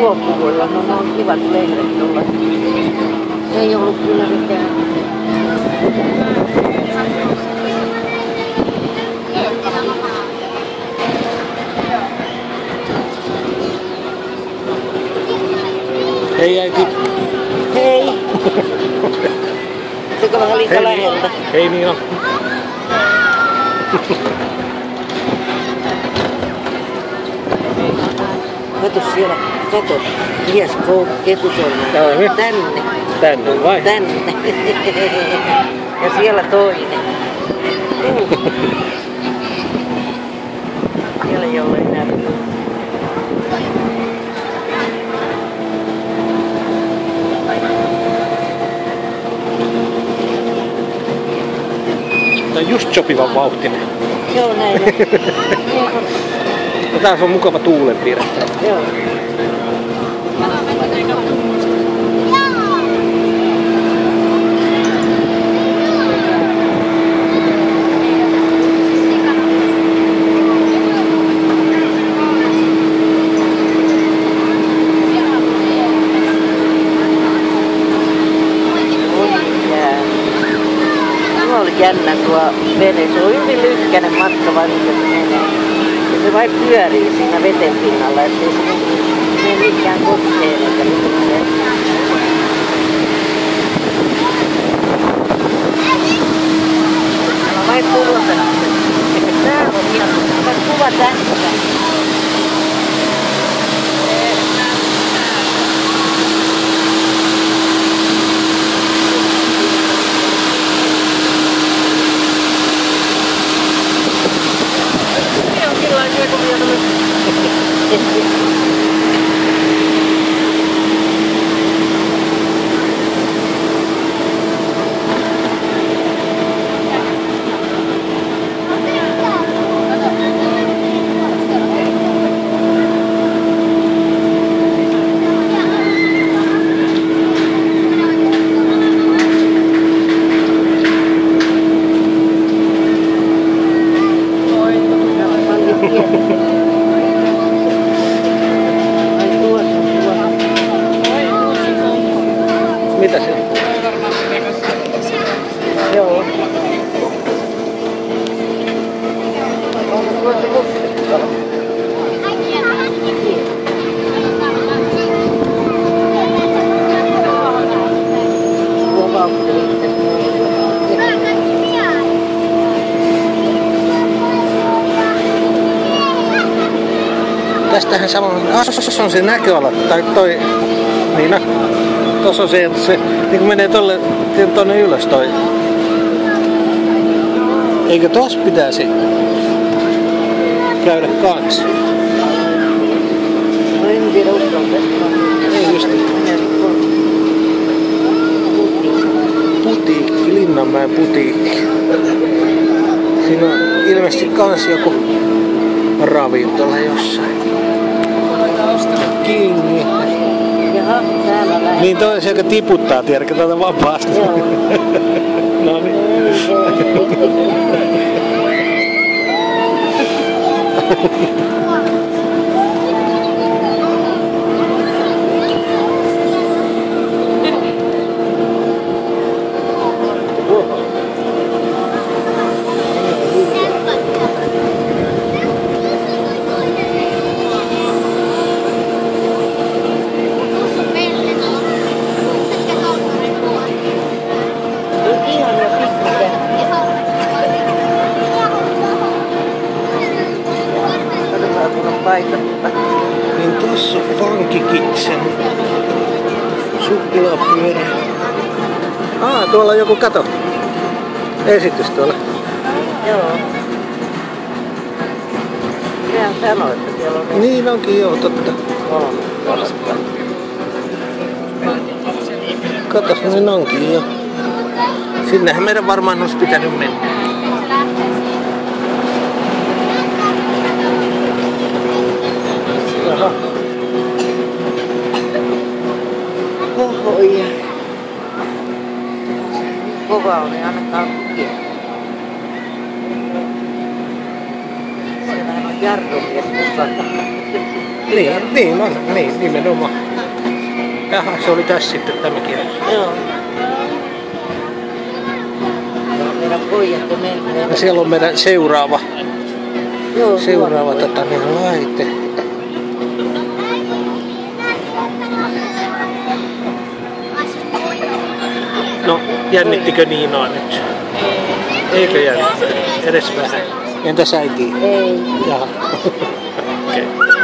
suopuvuilla, no ne on kivat lehdet tulla. Se ei ollut kyllä mitään. Hei äiti. Hei. Sekä vähän liikaa läheltä. Hei Niina. Kato siellä, kato. Mies ketusormen. Joo, tänne. Tänne vai? Tänne. Ja siellä toinen. Siellä ei ole enää. Tää on just sopivan vauhtinen. Joo, näin. No taas on mukava tuulenpiirre. Joo. Jännä tuo vene. Se on hyvin lykkäinen matka vaikka se menee. Ja se vain pyörii siinä veten pinnalla, ettei se mene mikään koskeen eikä mitään. Täällä on vain kuvata. Tää on ihan. Tää kuva tästä. Mitä se on? Joo. Onko tuossa musta? Tuo vauhti. Tästähän samoin. Tuossa on se näköala. Tai toi. Niina. Tuossa on se, että se niin menee tonne ylös toi. Eikö tossa pitäisi käydä kanssa? No en tiedä uskalta. Ei just. Putiikki, Linnanmäen putiikki. Siinä on ilmeisesti kans joku ravintola jossain. Kingi. Jaha, täällä lähdetään. Niin toi se, joka tiputtaa, tiedätkö, tuota vapaasti. Joo. No niin. Niin tossa on Funky Kitchen. Suklaapyörä. Tuolla on joku kato. Esitys tuolla. Joo. Sehän sanoi, että siellä on... Niin onkin, joo, totta. Katos, niin onkin jo. Sinnehän meidän varmaan olisi pitänyt mennä. Jaha. Oho, ja. Kova on, ei ainakaan tukia. Siellähän on jarrumies mukana. Niin on, niin nimenomaan. Jaha, se oli tässä sitten tämäkin. Joo. Meidän pojat on mennyt. Ja siellä on meidän seuraava Joo, laite. No, jännittikö Niinaa nyt? Eikö jännittänyt? Edes vähän. Entäs äiti? Ei. Jaha. Okei.